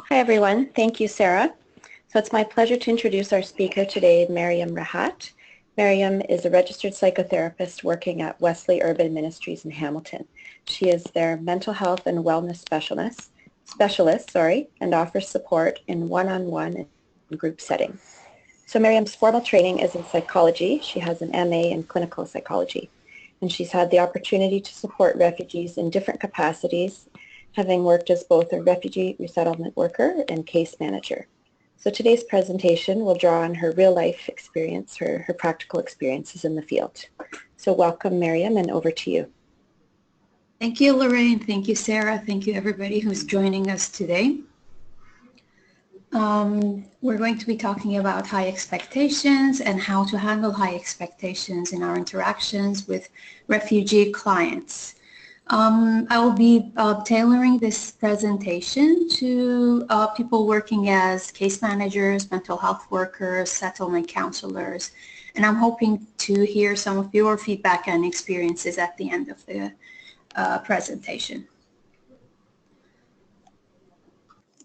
Hi everyone, thank you Sarah. So it's my pleasure to introduce our speaker today, Maryam Rahat. Maryam is a registered psychotherapist working at Wesley Urban Ministries in Hamilton. She is their mental health and wellness specialist, and offers support in one-on-one and group setting. So Maryam's formal training is in psychology. She has an MA in clinical psychology, and she's had the opportunity to support refugees in different capacities, having worked as both a refugee resettlement worker and case manager. So today's presentation will draw on her real-life experience, her practical experiences in the field. So welcome, Maryam, and over to you. Thank you, Lorraine. Thank you, Sarah. Thank you, everybody who's joining us today. We're going to be talking about high expectations and how to handle high expectations in our interactions with refugee clients. I will be tailoring this presentation to people working as case managers, mental health workers, settlement counselors, and I'm hoping to hear some of your feedback and experiences at the end of the presentation.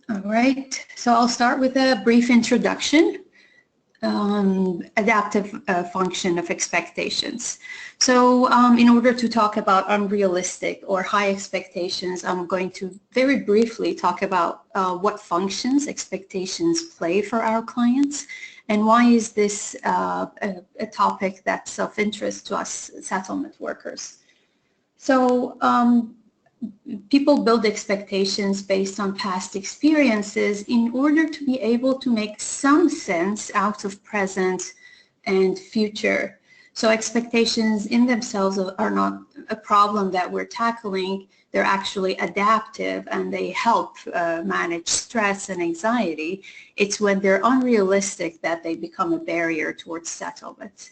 All right, so I'll start with a brief introduction. Adaptive function of expectations. So in order to talk about unrealistic or high expectations, I'm going to very briefly talk about what functions expectations play for our clients and why is this a topic that's of interest to us settlement workers. So people build expectations based on past experiences in order to be able to make some sense out of present and future. So expectations in themselves are not a problem that we're tackling. They're actually adaptive and they help manage stress and anxiety. It's when they're unrealistic that they become a barrier towards settlement.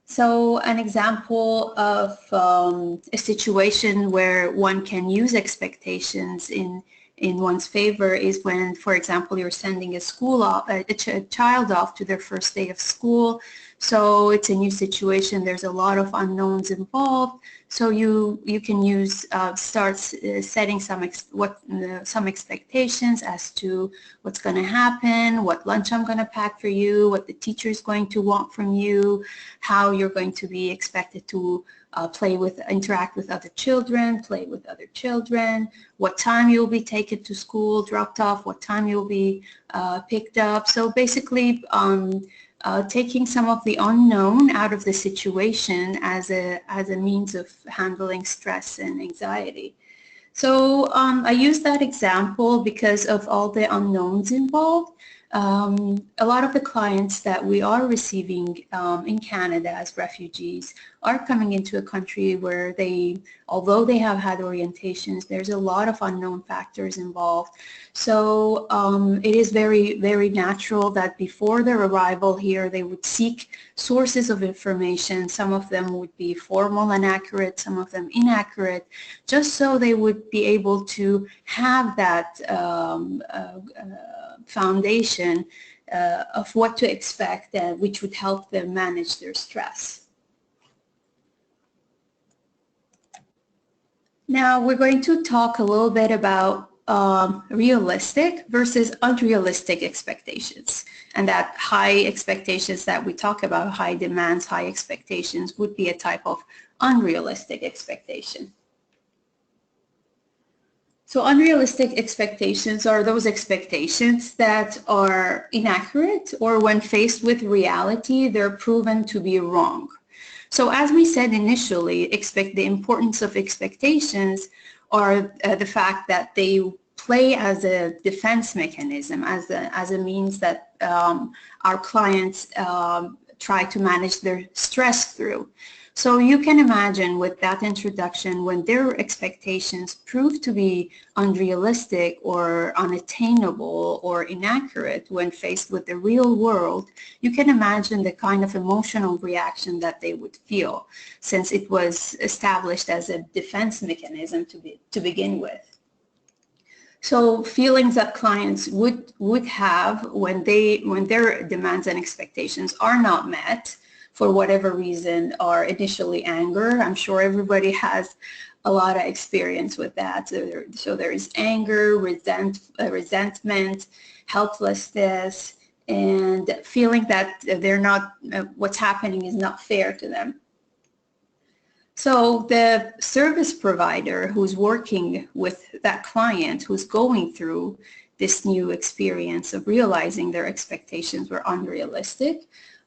So an example of a situation where one can use expectations in one's favor is when, for example, you're sending a child off to their first day of school. So it's a new situation. There's a lot of unknowns involved. So you can use start setting some expectations as to what's going to happen, what lunch I'm going to pack for you, what the teacher is going to want from you, how you're going to be expected to interact with other children, play with other children, what time you'll be taken to school, dropped off, what time you'll be picked up. So basically taking some of the unknown out of the situation as a means of handling stress and anxiety. So I use that example because of all the unknowns involved. A lot of the clients that we are receiving in Canada as refugees are coming into a country where although they have had orientations, there's a lot of unknown factors involved. So it is very, very natural that before their arrival here, they would seek sources of information. Some of them would be formal and accurate, some of them inaccurate, just so they would be able to have that foundation of what to expect, which would help them manage their stress. Now we're going to talk a little bit about realistic versus unrealistic expectations, and that high expectations that we talk about, high demands, high expectations, would be a type of unrealistic expectation. So unrealistic expectations are those expectations that are inaccurate, or when faced with reality, they're proven to be wrong. So as we said initially, the importance of expectations are the fact that they play as a defense mechanism, as a means that our clients try to manage their stress through. So you can imagine with that introduction, when their expectations prove to be unrealistic or unattainable or inaccurate when faced with the real world, you can imagine the kind of emotional reaction that they would feel, since it was established as a defense mechanism to begin with. So feelings that clients would have when their demands and expectations are not met, for whatever reason, are initially anger. I'm sure everybody has a lot of experience with that. So there is anger, resentment, helplessness, and feeling that they're not, what's happening is not fair to them. So the service provider who's working with that client who's going through this new experience of realizing their expectations were unrealistic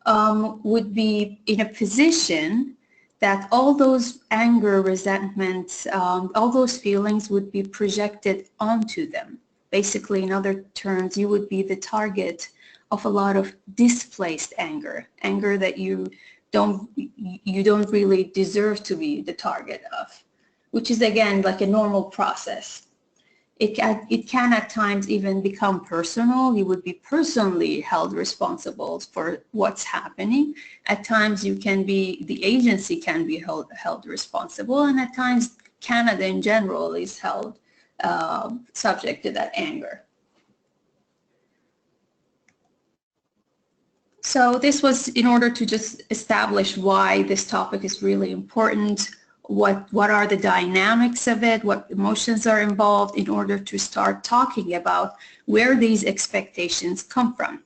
would be in a position that all those anger, resentments, all those feelings would be projected onto them. Basically, in other terms, you would be the target of a lot of displaced anger, anger that you don't really deserve to be the target of, which is again like a normal process. It can at times even become personal. You would be personally held responsible for what's happening. At times the agency can be held responsible, and at times Canada in general is held subject to that anger. So this was in order to just establish why this topic is really important, what are the dynamics of it, what emotions are involved, in order to start talking about where these expectations come from.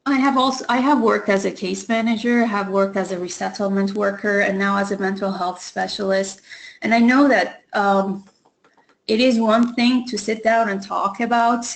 I have worked as a case manager, I have worked as a resettlement worker, and now as a mental health specialist. And I know that it is one thing to sit down and talk about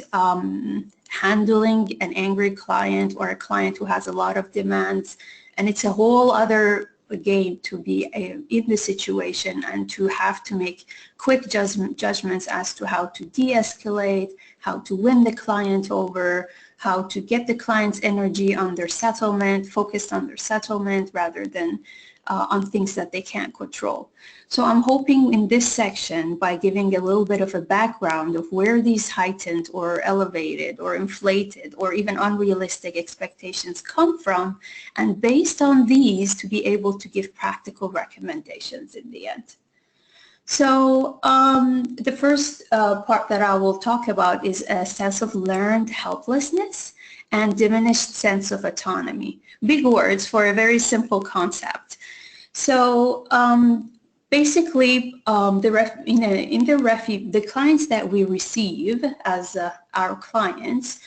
handling an angry client or a client who has a lot of demands, and it's a whole other game to be in the situation and to have to make quick judgments as to how to de-escalate, how to win the client over, how to get the client's energy on their settlement, focused on their settlement rather than on things that they can't control. So I'm hoping in this section, by giving a little bit of a background of where these heightened or elevated or inflated or even unrealistic expectations come from, and based on these to be able to give practical recommendations in the end. So the first part that I will talk about is a sense of learned helplessness and diminished sense of autonomy. Big words for a very simple concept. So basically, the clients that we receive as our clients,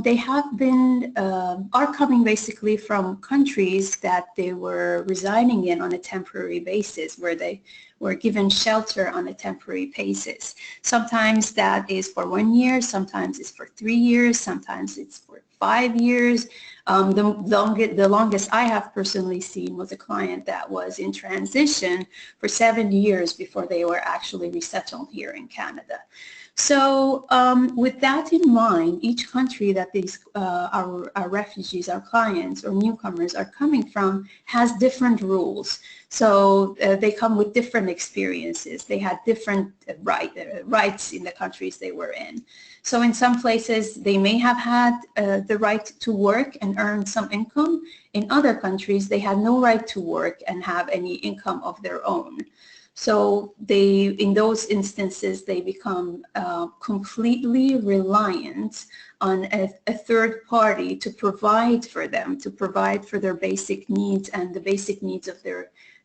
they have been, are coming basically from countries that they were residing in on a temporary basis, where they were given shelter on a temporary basis. Sometimes that is for 1 year, sometimes it's for 3 years, sometimes it's for 5 years. The longest I have personally seen was a client that was in transition for 7 years before they were actually resettled here in Canada. So with that in mind, each country that these our refugees, our clients or newcomers are coming from has different rules. So they come with different experiences. They had different rights in the countries they were in. So in some places they may have had the right to work and earn some income. In other countries they had no right to work and have any income of their own. So in those instances, they become completely reliant on a third party to provide for them, to provide for their basic needs and the basic needs of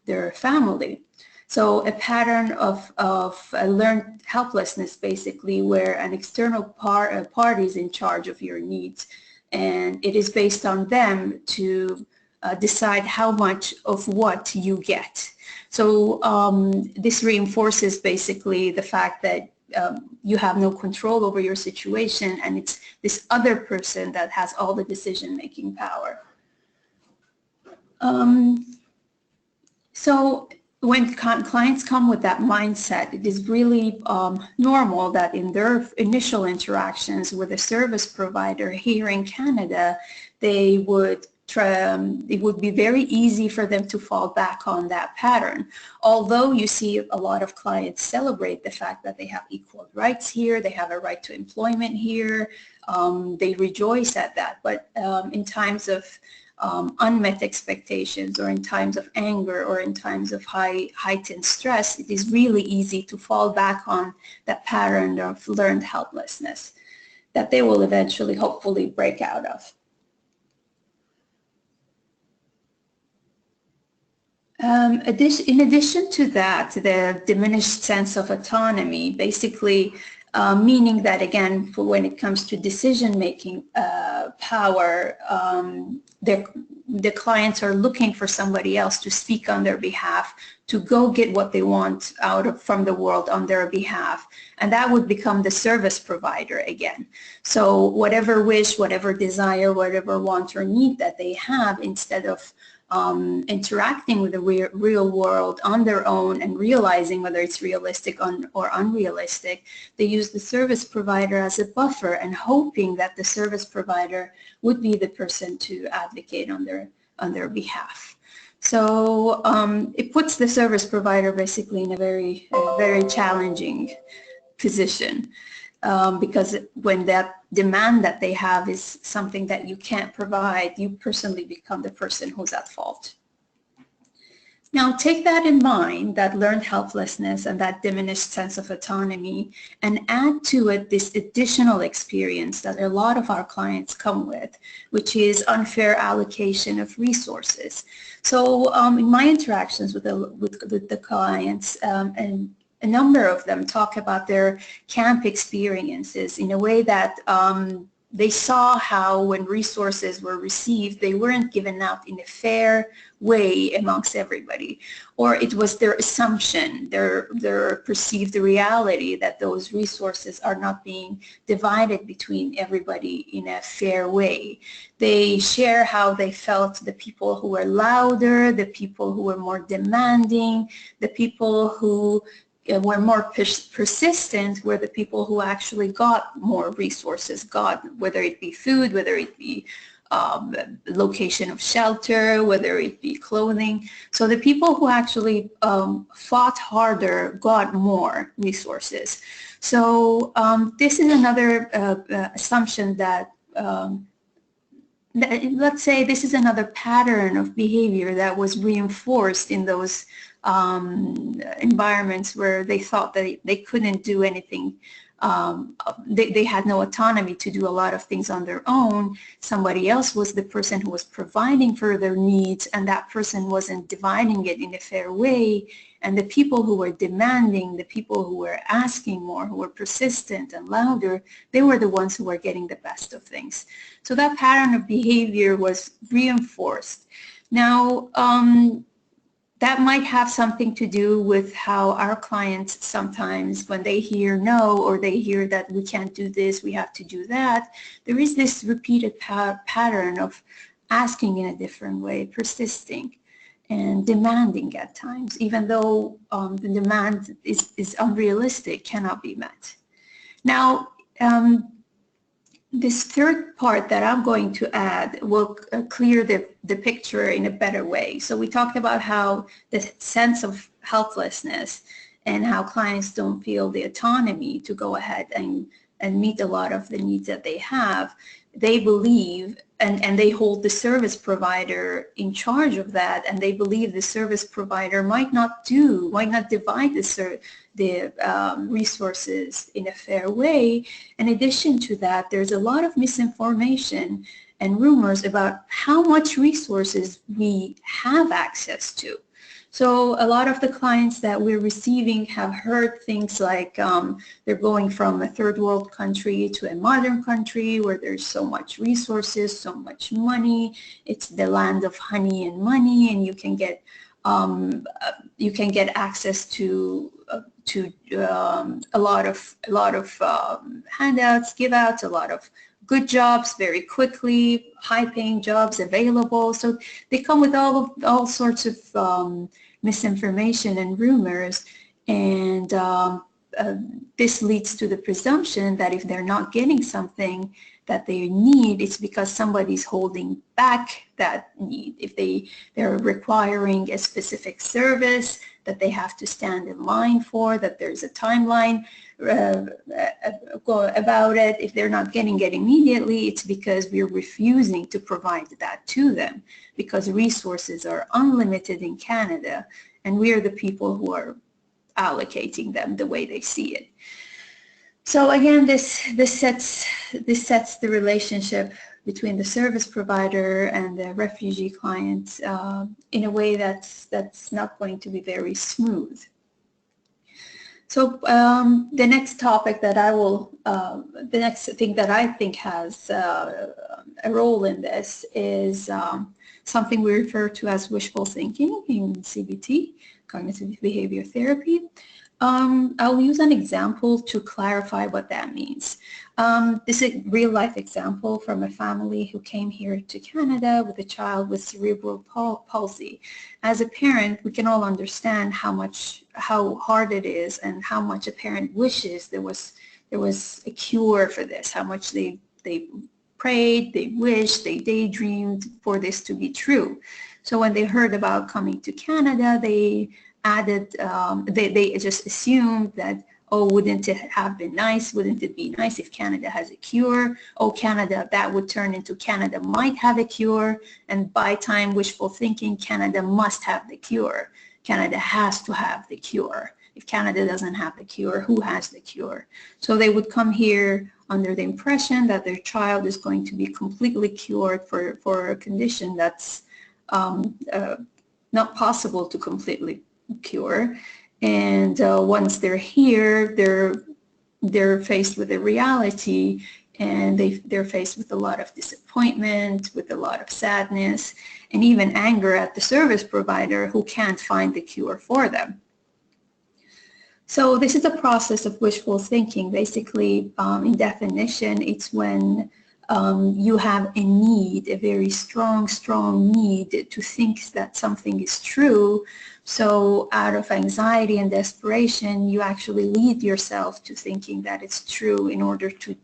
their family. So a pattern of learned helplessness, basically, where an external party is in charge of your needs, and it is based on them to decide how much of what you get. So this reinforces basically the fact that you have no control over your situation, and it's this other person that has all the decision-making power. So when clients come with that mindset, it is really normal that in their initial interactions with a service provider here in Canada, they would it would be very easy for them to fall back on that pattern. Although you see a lot of clients celebrate the fact that they have equal rights here, they have a right to employment here, they rejoice at that. But in times of unmet expectations, or in times of anger, or in times of heightened stress, it is really easy to fall back on that pattern of learned helplessness that they will eventually, hopefully, break out of. In addition to that, the diminished sense of autonomy, basically meaning that, again, for when it comes to decision-making power, the clients are looking for somebody else to speak on their behalf, to go get what they want from the world on their behalf. And that would become the service provider again. So whatever wish, whatever desire, whatever want or need that they have, instead of interacting with the real world on their own and realizing whether it's realistic or unrealistic, they use the service provider as a buffer and hoping that the service provider would be the person to advocate on their behalf. So it puts the service provider basically in a very challenging position. Because when that demand that they have is something that you can't provide, you personally become the person who's at fault. Now take that in mind, that learned helplessness and that diminished sense of autonomy, and add to it this additional experience that a lot of our clients come with, which is unfair allocation of resources. So in my interactions with the clients, and a number of them talk about their camp experiences in a way that they saw how when resources were received, they weren't given out in a fair way amongst everybody, or it was their assumption, their perceived reality that those resources are not being divided between everybody in a fair way. They share how they felt the people who were louder, the people who were more demanding, the people who were more persistent were the people who actually got more resources, whether it be food, whether it be location of shelter, whether it be clothing. So the people who actually fought harder got more resources. So this is another assumption that let's say this is another pattern of behavior that was reinforced in those environments where they thought that they couldn't do anything. They had no autonomy to do a lot of things on their own. Somebody else was the person who was providing for their needs, and that person wasn't dividing it in a fair way. And the people who were demanding, the people who were asking more, who were persistent and louder, they were the ones who were getting the best of things. So that pattern of behavior was reinforced. Now, that might have something to do with how our clients sometimes, when they hear no, or they hear that we can't do this, we have to do that, there is this repeated pattern of asking in a different way, persisting and demanding at times, even though the demand is unrealistic, cannot be met. Now, this third part that I'm going to add will clear the picture in a better way. So we talked about how the sense of helplessness and how clients don't feel the autonomy to go ahead and meet a lot of the needs that they have. They believe, and they hold the service provider in charge of that, and they believe the service provider might not divide the resources in a fair way. In addition to that, there's a lot of misinformation and rumors about how much resources we have access to. So a lot of the clients that we're receiving have heard things like they're going from a third world country to a modern country where there's so much resources, so much money. It's the land of honey and money, and you can get access to a lot of handouts, give outs, a lot of good jobs very quickly, high-paying jobs available. So they come with all sorts of misinformation and rumors, and this leads to the presumption that if they're not getting something that they need, it's because somebody's holding back that need. If they're requiring a specific service that they have to stand in line for, that there's a timeline about it. If they're not getting it immediately, it's because we're refusing to provide that to them, because resources are unlimited in Canada, and we're the people who are allocating them the way they see it. So again, this sets the relationship between the service provider and the refugee client in a way that's not going to be very smooth. So the next topic that the next thing that I think has a role in this is something we refer to as wishful thinking in CBT, cognitive behavior therapy. I'll use an example to clarify what that means. This is a real-life example from a family who came here to Canada with a child with cerebral palsy. As a parent, we can all understand how hard it is and how much a parent wishes there was a cure for this, how much they prayed, they wished, they daydreamed for this to be true. So when they heard about coming to Canada, they added, they just assumed that, oh, wouldn't it have been nice? Wouldn't it be nice if Canada has a cure? Oh, Canada, that would turn into Canada might have a cure. And by time wishful thinking, Canada must have the cure. Canada has to have the cure. If Canada doesn't have the cure, who has the cure? So they would come here under the impression that their child is going to be completely cured for a condition that's not possible to completely cure. And once they're here, they're faced with a reality, and they're faced with a lot of disappointment, with a lot of sadness, and even anger at the service provider who can't find the cure for them. So this is a process of wishful thinking. Basically, in definition, it's when you have a need, a very strong need to think that something is true. So out of anxiety and desperation, you actually lead yourself to thinking that it's true in order to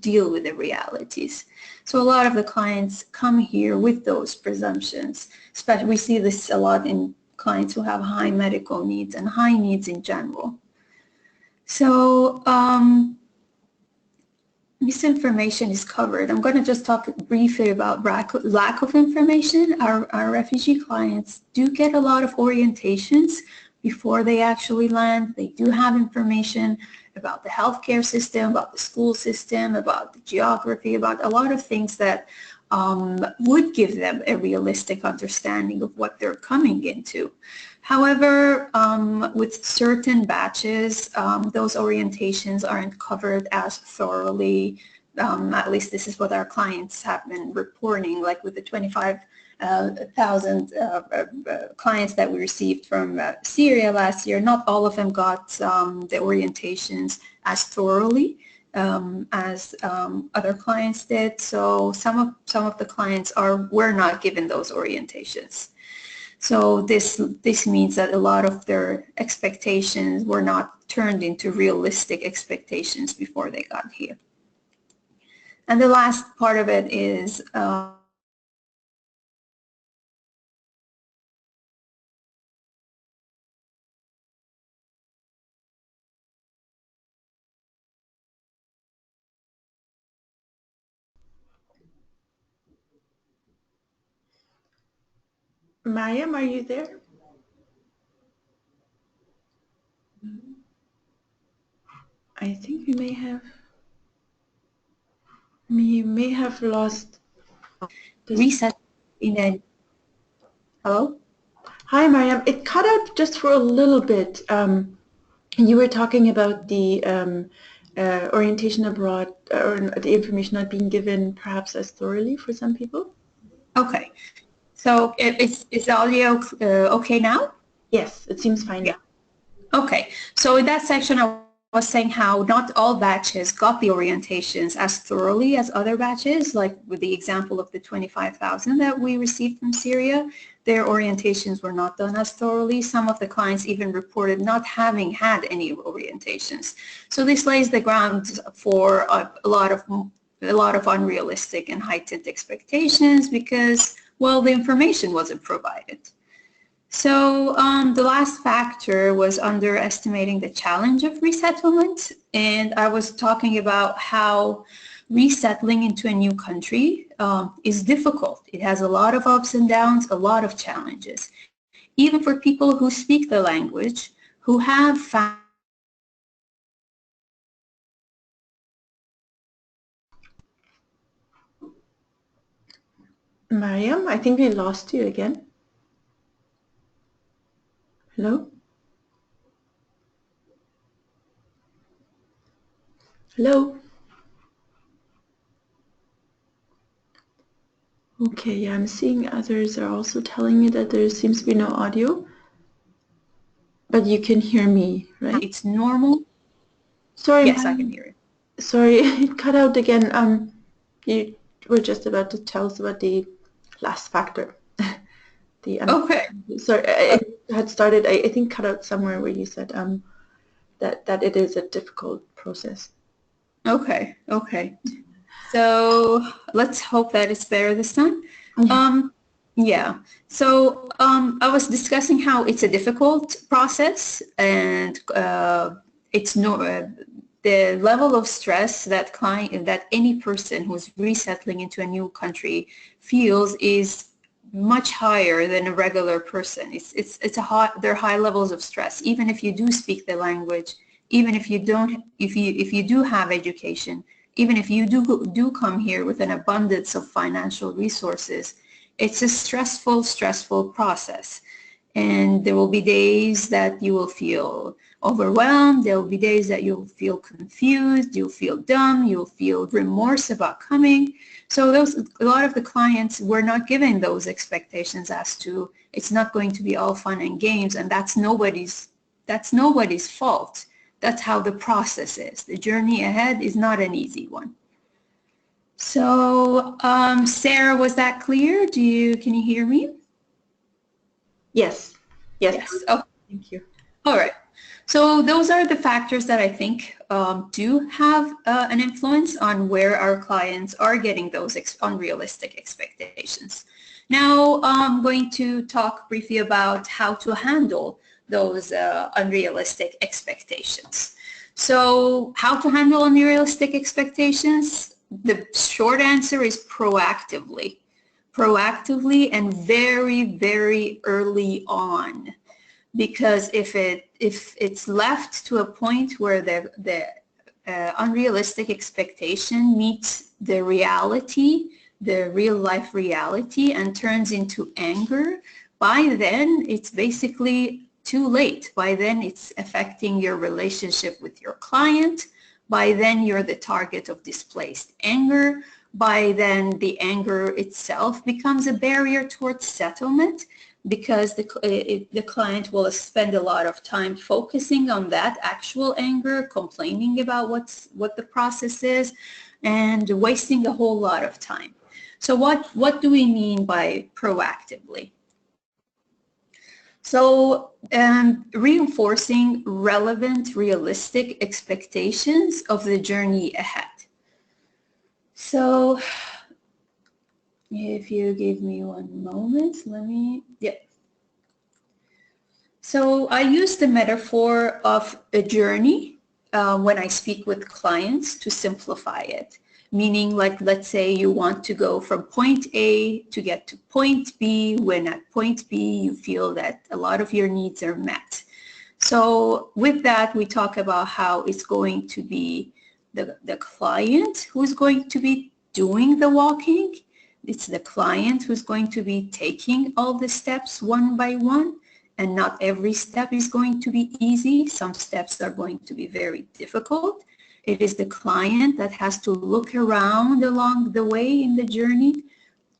deal with the realities. So a lot of the clients come here with those presumptions. Especially, we see this a lot in clients who have high medical needs and high needs in general. So misinformation is covered. I'm going to just talk briefly about lack of information. Our refugee clients do get a lot of orientations before they actually land. They do have information about the healthcare system, about the school system, about the geography, about a lot of things that would give them a realistic understanding of what they're coming into. However, with certain batches, those orientations aren't covered as thoroughly. At least this is what our clients have been reporting, like with the 25,000 clients that we received from Syria last year. Not all of them got the orientations as thoroughly as other clients did. So some of the clients were not given those orientations. So this means that a lot of their expectations were not turned into realistic expectations before they got here. And the last part of it is Maryam, are you there? I think we may have lost this. reset in a... Hello? Hi, Maryam. It cut out just for a little bit. You were talking about the orientation abroad, or the information not being given perhaps as thoroughly for some people. Okay. So is the audio okay now? Yes, it seems fine now. Okay. So in that section, I was saying how not all batches got the orientations as thoroughly as other batches, like with the example of the 25,000 that we received from Syria. Their orientations were not done as thoroughly. Some of the clients even reported not having had any orientations. So this lays the ground for a lot of unrealistic and heightened expectations because, well, the information wasn't provided. So the last factor was underestimating the challenge of resettlement, and I was talking about how resettling into a new country is difficult. It has a lot of ups and downs, a lot of challenges. Even for people who speak the language, who have found... Maryam, I think we lost you again. Hello? Hello? Okay, yeah, I'm seeing others are also telling me that there seems to be no audio, but you can hear me, right? It's normal. Sorry, Yes, I can hear it. sorry, it cut out again. You were just about to tell us about the last factor. The Okay. sorry, I had started. I think cut out somewhere where you said that it is a difficult process. Okay. Okay. So let's hope that it's better this time. Yeah. So I was discussing how it's a difficult process, and it's no the level of stress that any person who's resettling into a new country feels is much higher than a regular person. There are high levels of stress, even if you do speak the language, even if you don't, if you do have education, even if you do come here with an abundance of financial resources. It's a stressful process. And there will be days that you will feel overwhelmed. There will be days that you'll feel confused, you'll feel dumb, you'll feel remorse about coming. So a lot of the clients were not given those expectations as to it's not going to be all fun and games, and that's nobody's fault. That's how the process is. The journey ahead is not an easy one. So, Sarah, was that clear? Can you hear me? Yes. Yes. Yes. Oh, thank you. All right. So those are the factors that I think do have an influence on where our clients are getting those unrealistic expectations. Now, I'm going to talk briefly about how to handle those unrealistic expectations. So how to handle unrealistic expectations? The short answer is proactively. Proactively and very, very early on. Because if it's left to a point where the unrealistic expectation meets the reality, the real life reality, and turns into anger, by then it's basically too late. By then it's affecting your relationship with your client. By then you're the target of displaced anger. By then the anger itself becomes a barrier towards settlement, because the client will spend a lot of time focusing on that actual anger, complaining about what the process is, and wasting a whole lot of time. So what do we mean by proactively? So reinforcing relevant, realistic expectations of the journey ahead. So if you give me one moment, So I use the metaphor of a journey when I speak with clients to simplify it. Meaning, like, let's say you want to go from point A to get to point B, when at point B you feel that a lot of your needs are met. So with that, we talk about how it's going to be the client who's going to be doing the walking. It's the client who's going to be taking all the steps one by one. And not every step is going to be easy. Some steps are going to be very difficult. It is the client that has to look around along the way in the journey,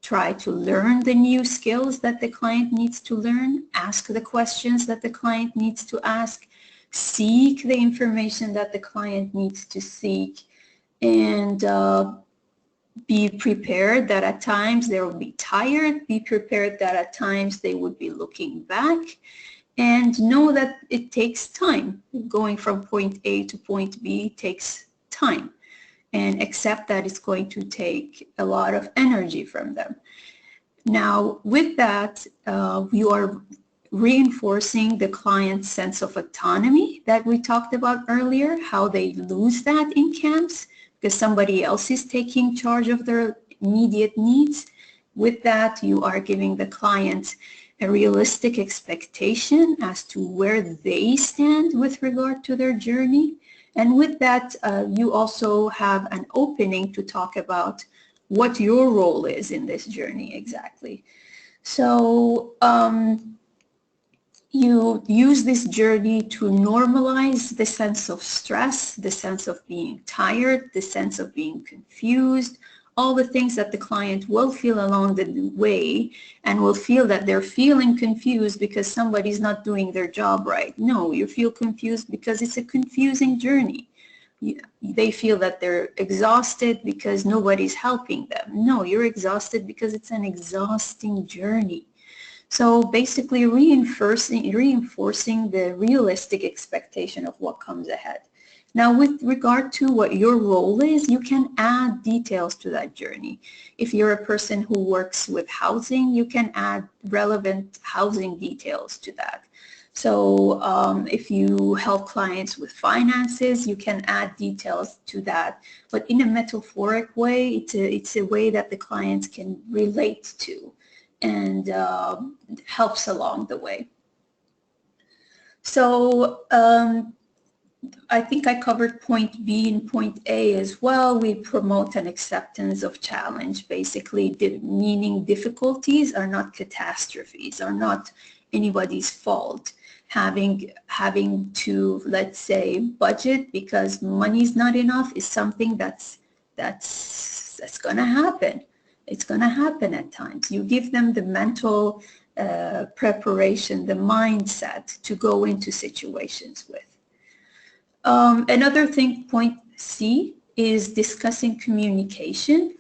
try to learn the new skills that the client needs to learn, ask the questions that the client needs to ask, seek the information that the client needs to seek, and be prepared that at times they will be tired, be prepared that at times they would be looking back, and know that it takes time. Going from point A to point B takes time, and accept that it's going to take a lot of energy from them. Now, with that, you are reinforcing the client's sense of autonomy that we talked about earlier, how they lose that in camps because somebody else is taking charge of their immediate needs. With that, you are giving the client a realistic expectation as to where they stand with regard to their journey. And with that, you also have an opening to talk about what your role is in this journey exactly. So you use this journey to normalize the sense of stress, the sense of being tired, the sense of being confused, all the things that the client will feel along the way, and will feel that they're feeling confused because somebody's not doing their job right. No, you feel confused because it's a confusing journey. They feel that they're exhausted because nobody's helping them. No, you're exhausted because it's an exhausting journey. So basically reinforcing the realistic expectation of what comes ahead. Now, with regard to what your role is, you can add details to that journey. If you're a person who works with housing, you can add relevant housing details to that. So if you help clients with finances, you can add details to that, but in a metaphoric way. It's a way that the clients can relate to, and helps along the way. So I think I covered point B and point A as well. We promote an acceptance of challenge, basically meaning difficulties are not catastrophes, are not anybody's fault. Having to, let's say, budget because money's not enough is something that's going to happen. It's going to happen at times. You give them the mental preparation, the mindset to go into situations with. Another thing, point C, is discussing communication.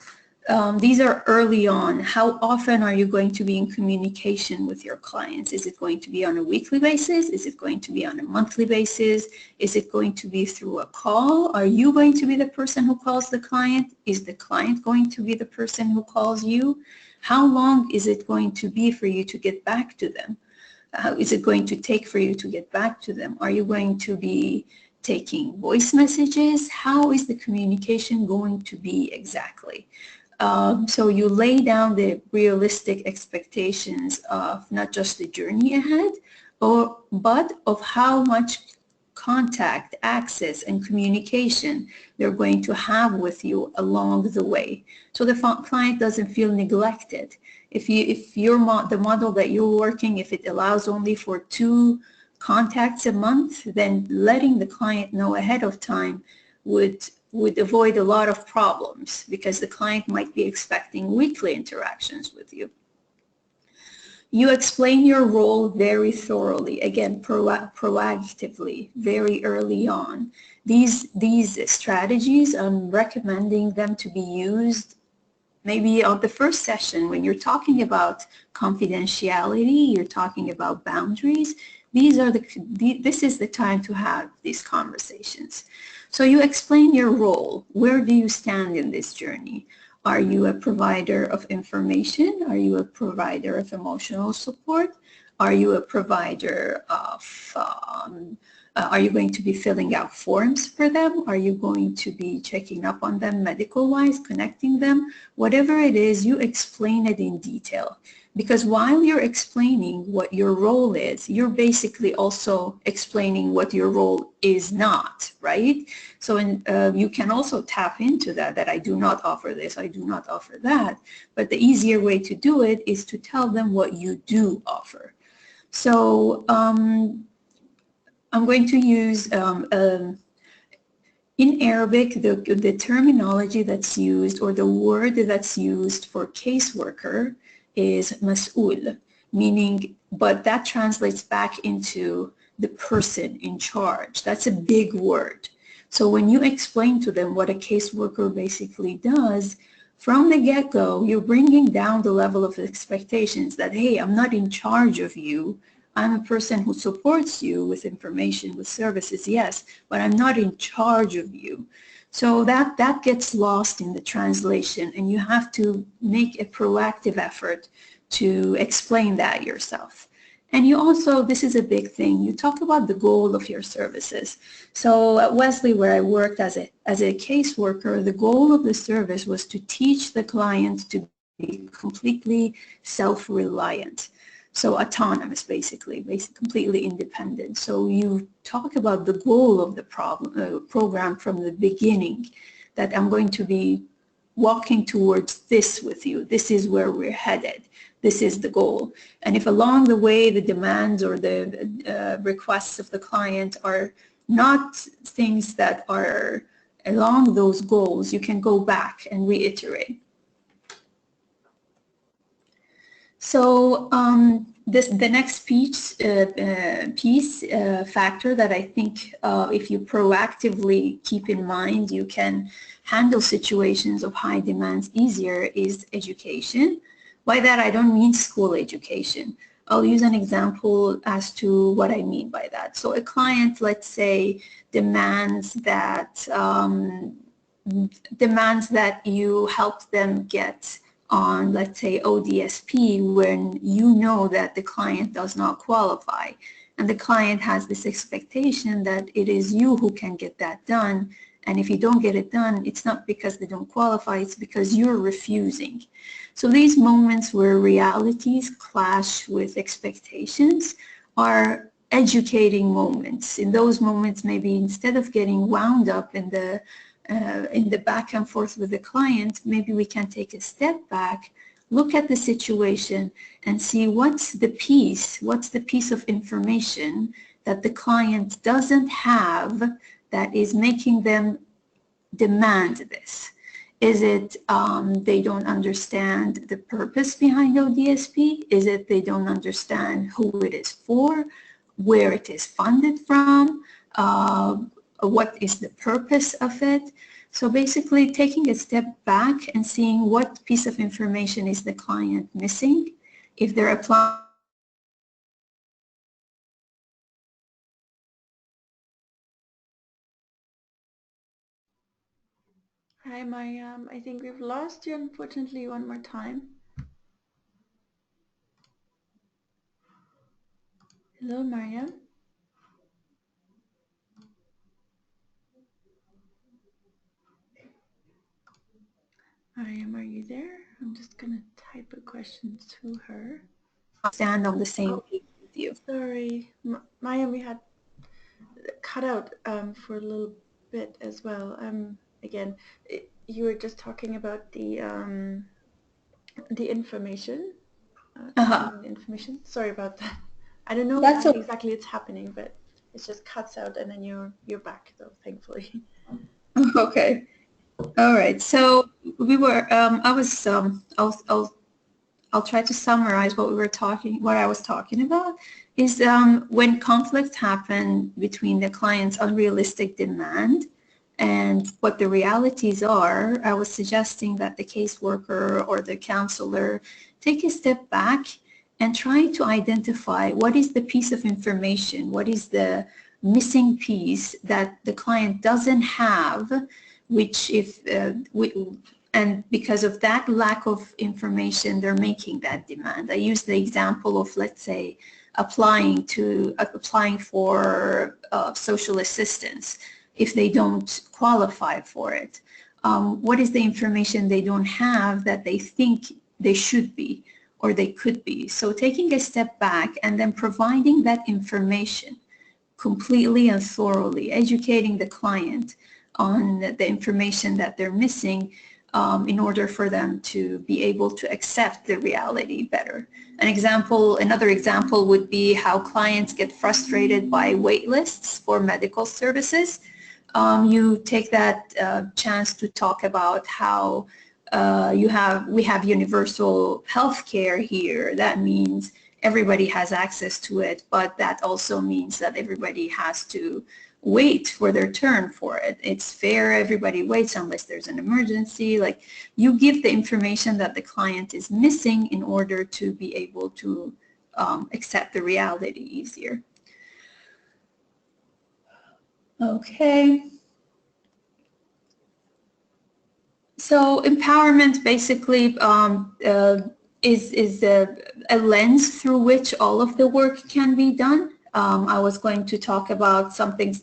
These are early on. How often are you going to be in communication with your clients? Is it going to be on a weekly basis? Is it going to be on a monthly basis? Is it going to be through a call? Are you going to be the person who calls the client? Is the client going to be the person who calls you? How long is it going to be for you to get back to them? How is it going to take for you to get back to them? Are you going to be taking voice messages? How is the communication going to be exactly? So you lay down the realistic expectations of not just the journey ahead, but of how much contact, access, and communication they're going to have with you along the way. So the client doesn't feel neglected. If the model that you're working, if it allows only for 2 contacts a month, then letting the client know ahead of time would avoid a lot of problems, because the client might be expecting weekly interactions with you. You explain your role very thoroughly, again, proactively, very early on. These strategies, I'm recommending them to be used maybe on the first session when you're talking about confidentiality, you're talking about boundaries. This is the time to have these conversations. So you explain your role. Where do you stand in this journey? Are you a provider of information? Are you a provider of emotional support? Are you a provider of, are you going to be filling out forms for them? Are you going to be checking up on them medical-wise, connecting them? Whatever it is, you explain it in detail. Because while you're explaining what your role is, you're basically also explaining what your role is not, right? So you can also tap into that I do not offer this, I do not offer that. But the easier way to do it is to tell them what you do offer. So I'm going to use, in Arabic, the terminology that's used, or the word that's used for caseworker, is mas'ul, meaning, but that translates back into the person in charge. That's a big word. So when you explain to them what a caseworker basically does, from the get-go, you're bringing down the level of expectations that, hey, I'm not in charge of you. I'm a person who supports you with information, with services, yes, but I'm not in charge of you. So that gets lost in the translation, and you have to make a proactive effort to explain that yourself. And you also, this is a big thing, you talk about the goal of your services. So at Wesley, where I worked as a caseworker, the goal of the service was to teach the client to be completely self-reliant. So autonomous, basically completely independent. So you talk about the goal of the program from the beginning, that I'm going to be walking towards this with you. This is where we're headed. This is the goal. And if along the way the demands or the requests of the client are not things that are along those goals, you can go back and reiterate. So the next factor that I think if you proactively keep in mind, you can handle situations of high demands easier is education. By that, I don't mean school education. I'll use an example as to what I mean by that. So a client, let's say, demands that you help them get on, let's say, ODSP, when you know that the client does not qualify. And the client has this expectation that it is you who can get that done. And if you don't get it done, it's not because they don't qualify, it's because you're refusing. So these moments where realities clash with expectations are educating moments. In those moments, maybe instead of getting wound up in the back and forth with the client, maybe we can take a step back, look at the situation and see what's the piece of information that the client doesn't have that is making them demand this. Is it they don't understand the purpose behind ODSP? Is it they don't understand who it is for, where it is funded from, what is the purpose of it? So basically taking a step back and seeing what piece of information is the client missing. If they're applying Hi, Maryam. I think we've lost you, unfortunately, one more time. Hello, Maryam. Maryam, are you there? I'm just going to type a question to her. stand on the same page with you. Sorry. Maryam, we had cut out for a little bit as well. Again, you were just talking about the information. Information. Sorry about that. I don't know why exactly it's happening, but it just cuts out and then you're back though, thankfully. Okay. All right. So we were. I'll try to summarize what I was talking about. Is when conflicts happen between the client's unrealistic demand and what the realities are, I was suggesting that the caseworker or the counselor take a step back and try to identify what is the piece of information, what is the missing piece that the client doesn't have, which and because of that lack of information, they're making that demand. I use the example of, let's say, applying for social assistance if they don't qualify for it. What is the information they don't have that they think they should be or they could be? So taking a step back and then providing that information completely and thoroughly, educating the client on the information that they're missing in order for them to be able to accept the reality better. Another example would be how clients get frustrated by wait lists for medical services. You take that chance to talk about how we have universal health care here. That means everybody has access to it, but that also means that everybody has to wait for their turn for it. It's fair, everybody waits unless there's an emergency. Like, you give the information that the client is missing in order to be able to accept the reality easier. Okay. So empowerment basically is a lens through which all of the work can be done. I was going to talk about something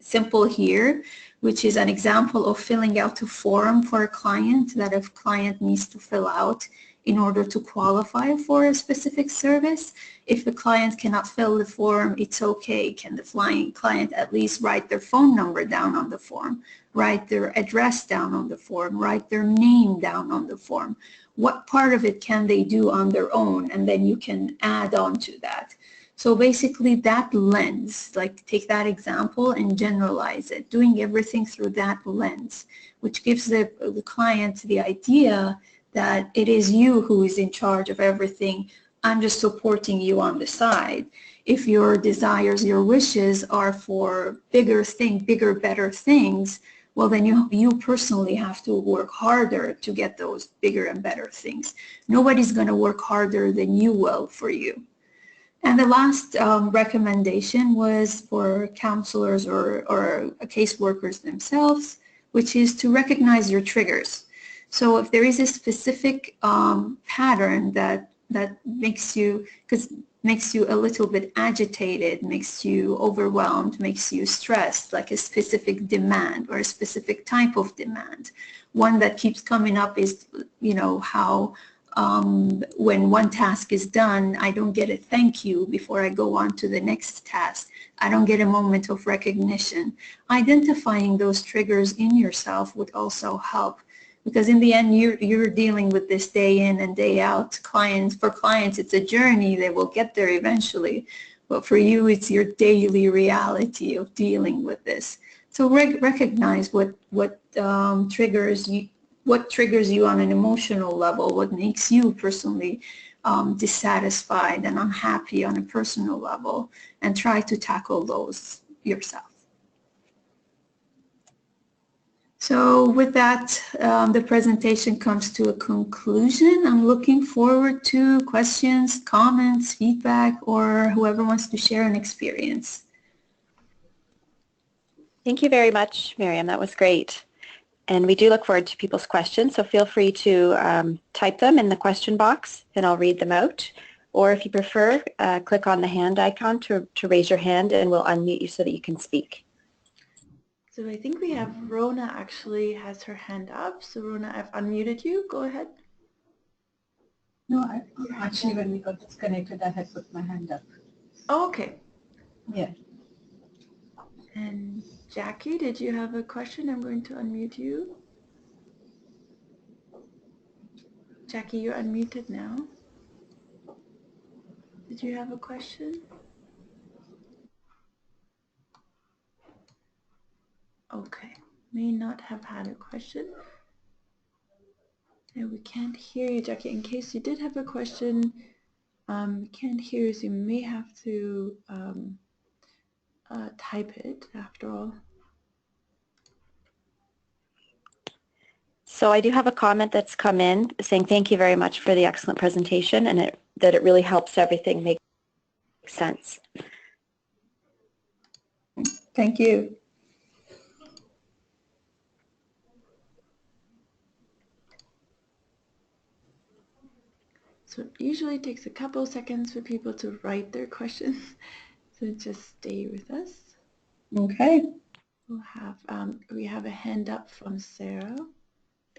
simple here, which is an example of filling out a form for a client that a client needs to fill out in order to qualify for a specific service. If the client cannot fill the form, it's okay. Can the client at least write their phone number down on the form, write their address down on the form, write their name down on the form? What part of it can they do on their own? And then you can add on to that. So basically that lens, like take that example and generalize it, doing everything through that lens, which gives the client the idea that it is you who is in charge of everything. I'm just supporting you on the side. If your desires, your wishes are for bigger, better things, well, then you personally have to work harder to get those bigger and better things. Nobody's going to work harder than you will for you. And the last recommendation was for counselors or caseworkers themselves, which is to recognize your triggers. So if there is a specific pattern that makes you a little bit agitated, makes you overwhelmed, makes you stressed, like a specific demand or a specific type of demand. One that keeps coming up is, how when one task is done, I don't get a thank you before I go on to the next task. I don't get a moment of recognition. Identifying those triggers in yourself would also help, because in the end, you're dealing with this day in and day out. For clients, it's a journey. They will get there eventually. But for you, it's your daily reality of dealing with this. So recognize what triggers you on an emotional level, what makes you personally dissatisfied and unhappy on a personal level, and try to tackle those yourself. So with that, the presentation comes to a conclusion. I'm looking forward to questions, comments, feedback, or whoever wants to share an experience. Thank you very much, Maryam. That was great. And we do look forward to people's questions, so feel free to type them in the question box and I'll read them out. Or if you prefer, click on the hand icon to raise your hand and we'll unmute you so that you can speak. So I think we have Rona actually has her hand up. So Rona, I've unmuted you. Go ahead. No, actually when we got disconnected, I had put my hand up. Oh, okay. Yeah. And Jackie, did you have a question? I'm going to unmute you. Jackie, you're unmuted now. Did you have a question? Okay, may not have had a question. And we can't hear you, Jackie. In case you did have a question, we can't hear you, so you may have to type it after all. So I do have a comment that's come in saying thank you very much for the excellent presentation and that it really helps everything make sense. Thank you. So it usually takes a couple seconds for people to write their questions. So just stay with us. Okay. We have a hand up from Sarah.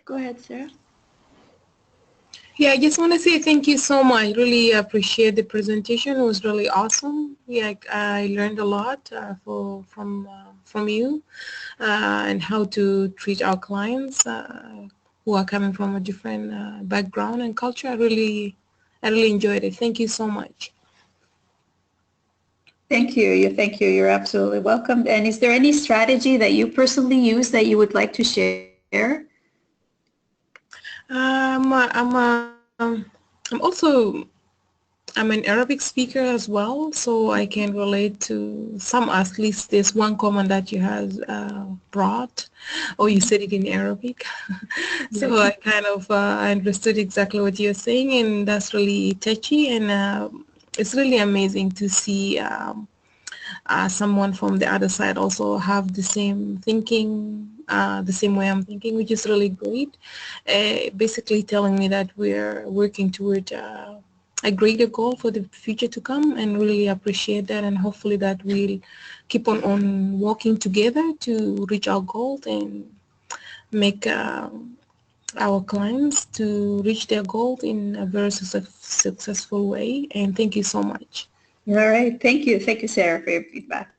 Go ahead, Sarah. Yeah, I just want to say thank you so much. Really appreciate the presentation. It was really awesome. Yeah, I learned a lot from you and how to treat our clients who are coming from a different background and culture. I really enjoyed it. Thank you so much. Thank you. Thank you. You're absolutely welcome. And is there any strategy that you personally use that you would like to share? I'm an Arabic speaker as well, so I can relate to some. At least there's one comment that you have brought, or you said it in Arabic. So I kind of understood exactly what you're saying, and that's really touchy, and it's really amazing to see someone from the other side also have the same thinking, the same way I'm thinking, which is really great. Basically telling me that we're working toward a greater goal for the future to come, and really appreciate that, and hopefully that we'll keep on working together to reach our goals and make our clients to reach their goal in a very successful way. And thank you so much. All right. Thank you. Thank you, Sarah, for your feedback.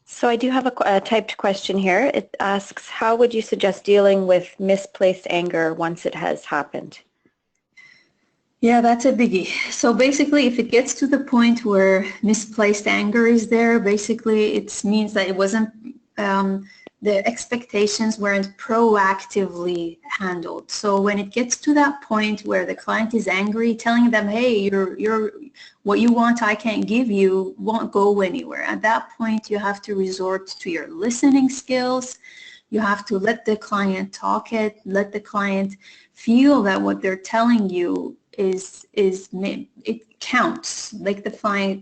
So I do have a typed question here. It asks, how would you suggest dealing with misplaced anger once it has happened? Yeah, that's a biggie. So basically, if it gets to the point where misplaced anger is there, basically it means that it wasn't, the expectations weren't proactively handled. So when it gets to that point where the client is angry, telling them, hey, you're what you want I can't give you won't go anywhere. At that point, you have to resort to your listening skills. You have to let the client talk it, let the client feel that what they're telling you it counts. Like the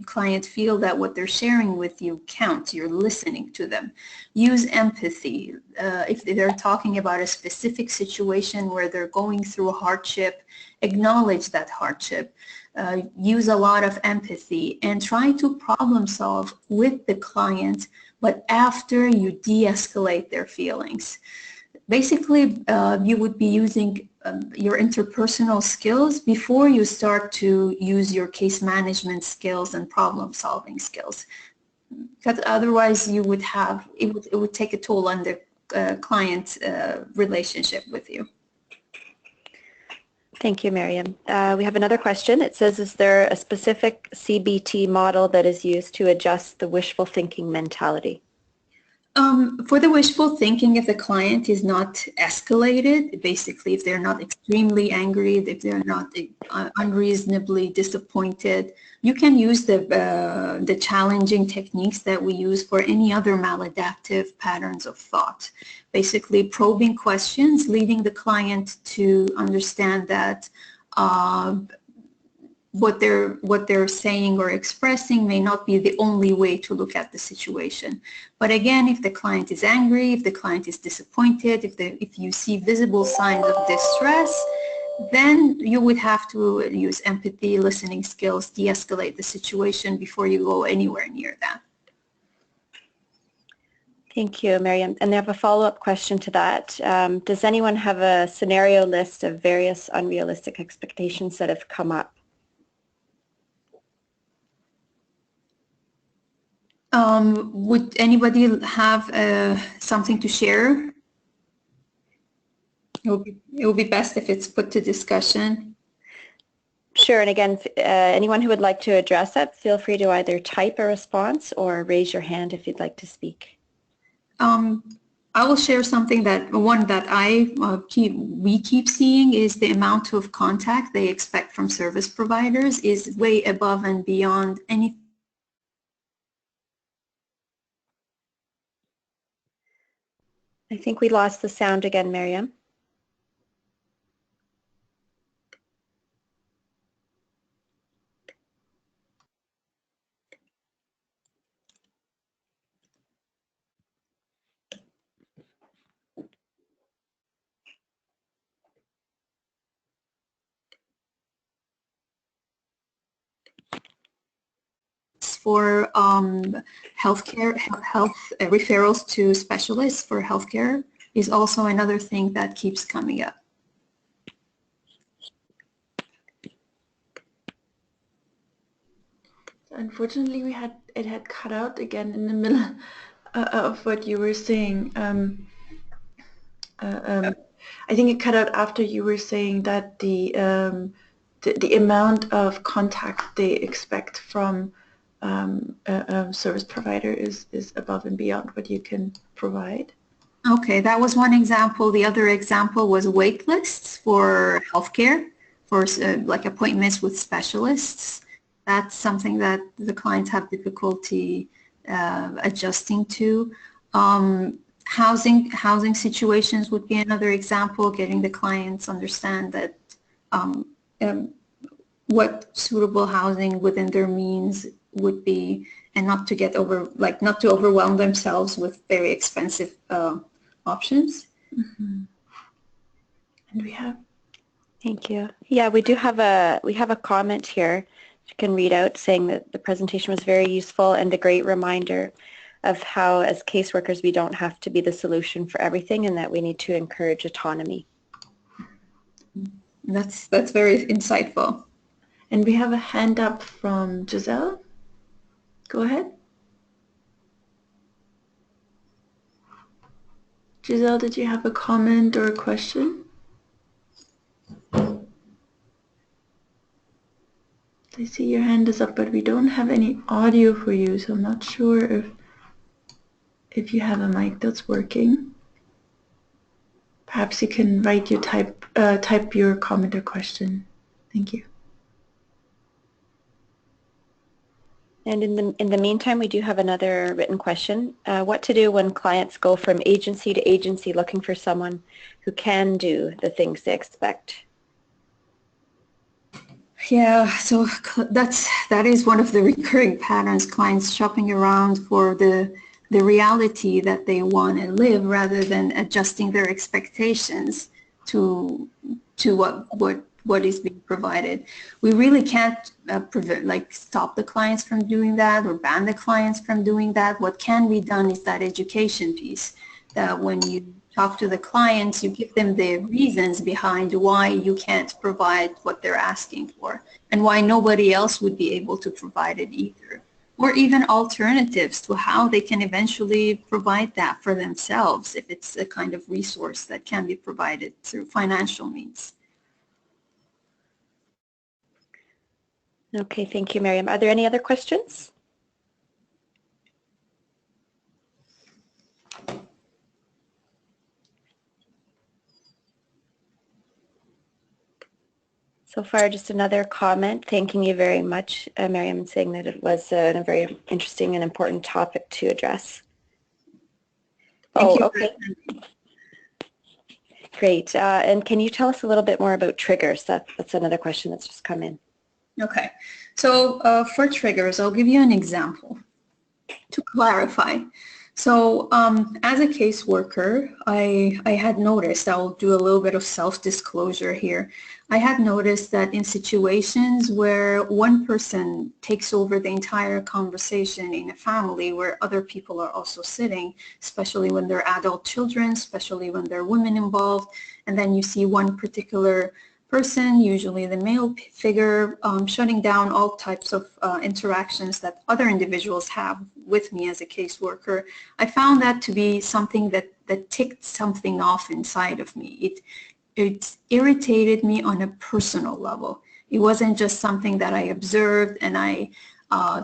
client feel that what they're sharing with you counts. You're listening to them. Use empathy. If they're talking about a specific situation where they're going through a hardship, acknowledge that hardship. Use a lot of empathy and try to problem solve with the client, but after you de-escalate their feelings. Basically, you would be using your interpersonal skills before you start to use your case management skills and problem solving skills. Because otherwise you would have, it would take a toll on the client relationship with you. Thank you, Maryam. We have another question. It says, is there a specific CBT model that is used to adjust the wishful thinking mentality? For the wishful thinking, if the client is not escalated, basically if they're not extremely angry, if they're not unreasonably disappointed, you can use the challenging techniques that we use for any other maladaptive patterns of thought. Basically probing questions, leading the client to understand that what they're saying or expressing may not be the only way to look at the situation. But again, if the client is angry, if the client is disappointed, if you see visible signs of distress, then you would have to use empathy, listening skills, de-escalate the situation before you go anywhere near that. Thank you, Maryam. And they have a follow-up question to that. Does anyone have a scenario list of various unrealistic expectations that have come up? Would anybody have something to share? It would be best if it's put to discussion. Sure, and again, anyone who would like to address that, feel free to either type a response or raise your hand if you'd like to speak. I will share something that we keep seeing is the amount of contact they expect from service providers is way above and beyond anything. I think we lost the sound again, Maryam. For healthcare, health referrals to specialists for healthcare is also another thing that keeps coming up. Unfortunately, it had cut out again in the middle of what you were saying. I think it cut out after you were saying that the amount of contact they expect from a service provider is above and beyond what you can provide. Okay, that was one example. The other example was wait lists for healthcare, for like appointments with specialists. That's something that the clients have difficulty adjusting to. Housing situations would be another example, getting the clients understand that what suitable housing within their means would be, and not to not to overwhelm themselves with very expensive options. Mm-hmm. And we have. Thank you. Yeah, we have a comment here you can read out saying that the presentation was very useful and a great reminder of how as caseworkers we don't have to be the solution for everything and that we need to encourage autonomy. That's very insightful. And we have a hand up from Giselle. Go ahead. Giselle, did you have a comment or a question? I see your hand is up, but we don't have any audio for you, so I'm not sure if you have a mic that's working. Perhaps you can type your comment or question. Thank you. And in the meantime, we do have another written question. What to do when clients go from agency to agency looking for someone who can do the things they expect? Yeah, so that is one of the recurring patterns, clients shopping around for the reality that they want to live rather than adjusting their expectations to what is being provided. We really can't stop the clients from doing that or ban the clients from doing that. What can be done is that education piece, that when you talk to the clients, you give them the reasons behind why you can't provide what they're asking for and why nobody else would be able to provide it either, or even alternatives to how they can eventually provide that for themselves if it's a kind of resource that can be provided through financial means. Okay, thank you, Maryam. Are there any other questions? So far, just another comment, thanking you very much, Maryam, and saying that it was a very interesting and important topic to address. Thank you. Okay. Great. And can you tell us a little bit more about triggers? That's another question that's just come in. Okay. So for triggers, I'll give you an example to clarify. So as a caseworker, I had noticed, I'll do a little bit of self-disclosure here. I had noticed that in situations where one person takes over the entire conversation in a family where other people are also sitting, especially when there are adult children, especially when there are women involved, and then you see one particular person, usually the male figure, shutting down all types of interactions that other individuals have with me as a caseworker, I found that to be something that ticked something off inside of me. It irritated me on a personal level. It wasn't just something that I observed and I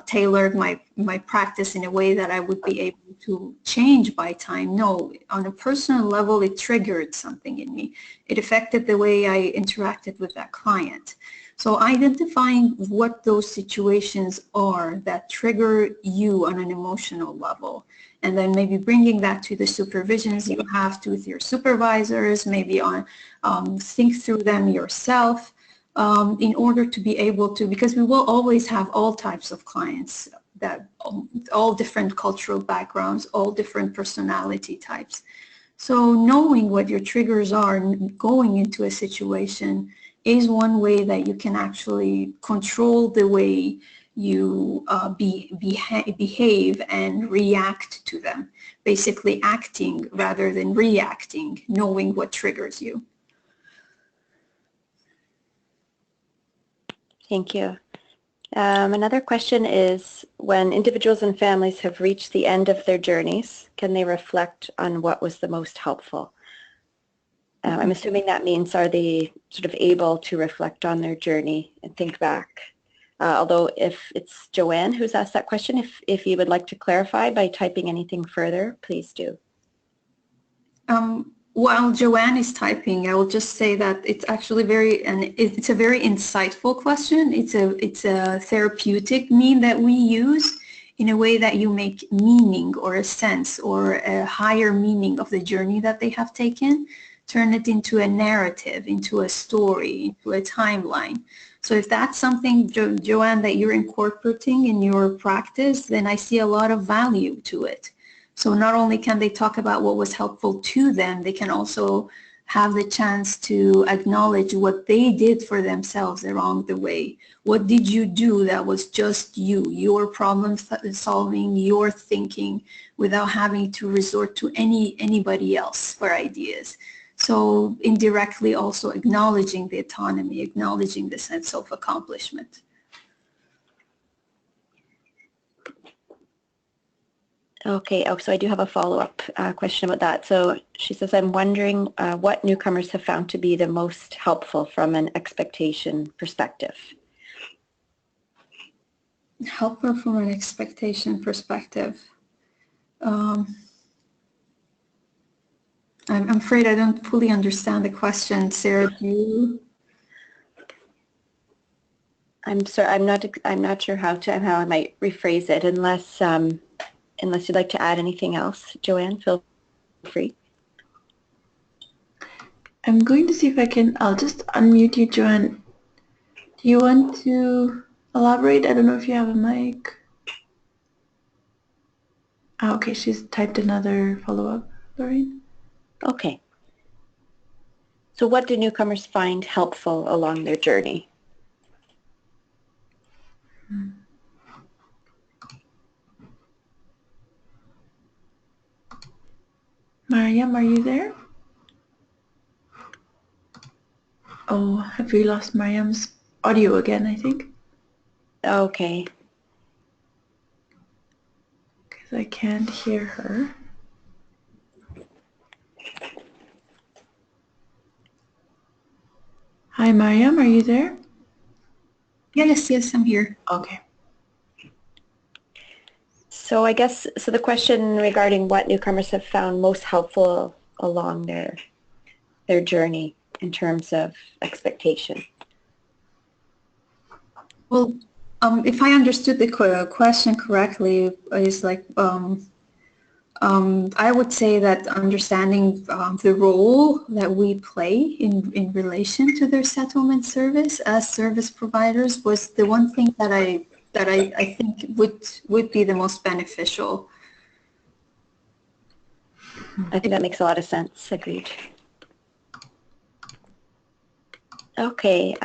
tailored my practice in a way that I would be able to change by time. No, on a personal level, it triggered something in me. It affected the way I interacted with that client. So identifying what those situations are that trigger you on an emotional level, and then maybe bringing that to the supervisions you have with your supervisors, maybe think through them yourself, in order to be able to, because we will always have all types of clients, that all different cultural backgrounds, all different personality types. So knowing what your triggers are and going into a situation is one way that you can actually control the way you behave and react to them. Basically acting rather than reacting, knowing what triggers you. Thank you. Another question is, when individuals and families have reached the end of their journeys, can they reflect on what was the most helpful? I'm assuming that means, are they sort of able to reflect on their journey and think back? Although if it's Joanne who's asked that question, if you would like to clarify by typing anything further, please do. While Joanne is typing, I will just say that it's actually it's a very insightful question. It's a therapeutic mean that we use in a way that you make meaning or a sense or a higher meaning of the journey that they have taken, turn it into a narrative, into a story, into a timeline. So if that's something, Joanne, that you're incorporating in your practice, then I see a lot of value to it. So not only can they talk about what was helpful to them, they can also have the chance to acknowledge what they did for themselves along the way. What did you do that was just you, your problem solving, your thinking, without having to resort to anybody else for ideas. So indirectly also acknowledging the autonomy, acknowledging the sense of accomplishment. Okay, so I do have a follow-up question about that. So she says, I'm wondering what newcomers have found to be the most helpful from an expectation perspective. Helpful from an expectation perspective. I'm afraid I don't fully understand the question. Sarah, do you? I'm sorry, I'm not sure how I might rephrase it unless you'd like to add anything else. Joanne, feel free. I'm going to see if I can, I'll just unmute you, Joanne. Do you want to elaborate? I don't know if you have a mic. Oh, okay, she's typed another follow-up, Lorraine. Okay. So what do newcomers find helpful along their journey? Maryam, are you there? Oh, have we lost Maryam's audio again, I think? Okay. Because I can't hear her. Hi, Maryam, are you there? Yes, I'm here. Okay. So I guess, so the question regarding what newcomers have found most helpful along their journey in terms of expectation. Well, if I understood the question correctly, is like, I would say that understanding the role that we play in relation to their settlement service as service providers was the one thing that I think would be the most beneficial. I think that makes a lot of sense. Agreed. Okay.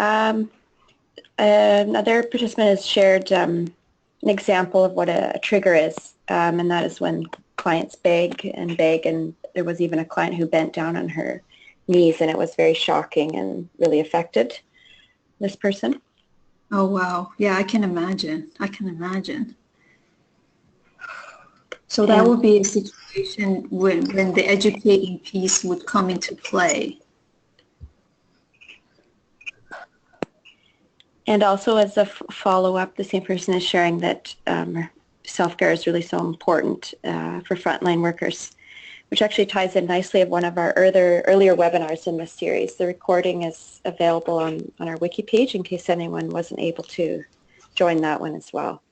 Another participant has shared an example of what a trigger is, and that is when clients beg, and there was even a client who bent down on her knees, and it was very shocking and really affected this person. Oh, wow. Yeah, I can imagine. So that would be a situation when the educating piece would come into play. And also as a follow-up, the same person is sharing that self-care is really so important for frontline workers, which actually ties in nicely with one of our earlier webinars in this series. The recording is available on our wiki page in case anyone wasn't able to join that one as well.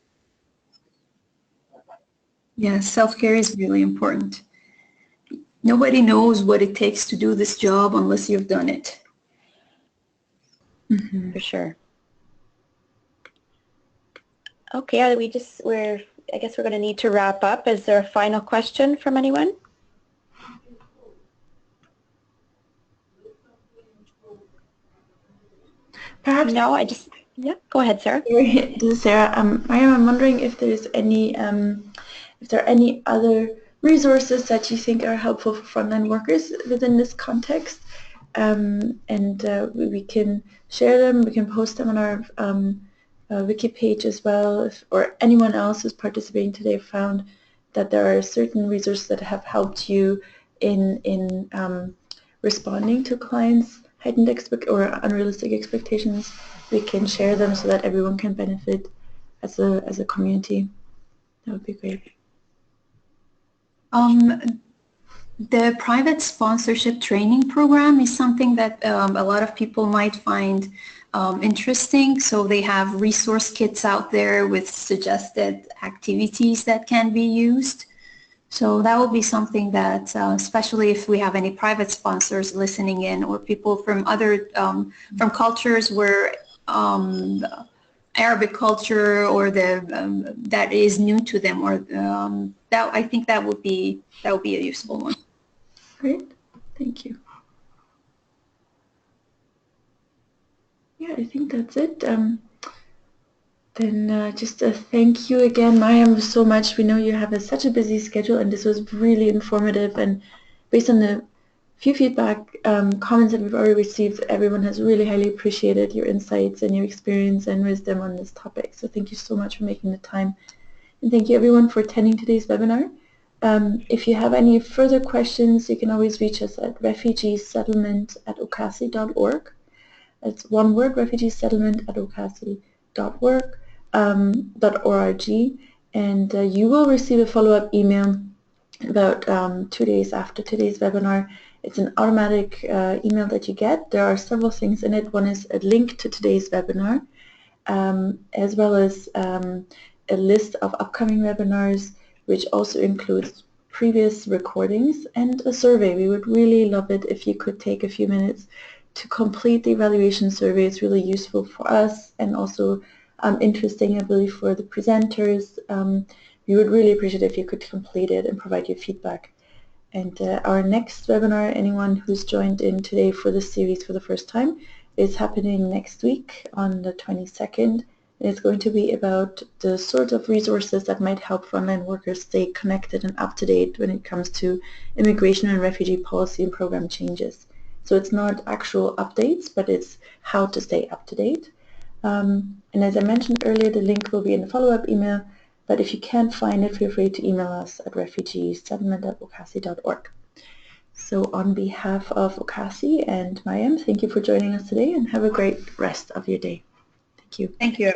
Yes, self-care is really important. Nobody knows what it takes to do this job unless you've done it. For sure. Okay, I guess we're going to need to wrap up. Is there a final question from anyone? Perhaps. No, yeah, go ahead, Sarah. This is Sarah. Maryam, I'm wondering if there's if there are any other resources that you think are helpful for frontline workers within this context, and we can share them. We can post them on our wiki page as well. Or anyone else who's participating today found that there are certain resources that have helped you in responding to clients' heightened or unrealistic expectations, we can share them so that everyone can benefit as a community. That would be great. The private sponsorship training program is something that a lot of people might find interesting. So they have resource kits out there with suggested activities that can be used. So that will be something that, especially if we have any private sponsors listening in or people from other, from cultures where Arabic culture or that is new to them, or that I think that would be a useful one. Great, thank you. Yeah, I think that's it. Then just a thank you again, Maryam, so much. We know you have such a busy schedule, and this was really informative. And based on the few feedback comments that we've already received, everyone has really highly appreciated your insights and your experience and wisdom on this topic. So thank you so much for making the time. And thank you everyone for attending today's webinar. If you have any further questions, you can always reach us at refugeesettlement@ocasi.org. It's one word, refugeesettlement@ocasi.org. .org, and you will receive a follow-up email about 2 days after today's webinar. It's an automatic email that you get. There are several things in it. One is a link to today's webinar, as well as a list of upcoming webinars, which also includes previous recordings and a survey. We would really love it if you could take a few minutes to complete the evaluation survey. It's really useful for us and also interesting, I believe, for the presenters. We would really appreciate if you could complete it and provide your feedback. And our next webinar, anyone who's joined in today for this series for the first time, is happening next week on the 22nd. It's going to be about the sort of resources that might help frontline workers stay connected and up to date when it comes to immigration and refugee policy and program changes. So it's not actual updates, but it's how to stay up to date. And as I mentioned earlier, the link will be in the follow-up email, but if you can't find it, feel free to email us at refugeesettlement@ocasi.org. So on behalf of Ocasi and Maryam, thank you for joining us today and have a great rest of your day. Thank you. Thank you.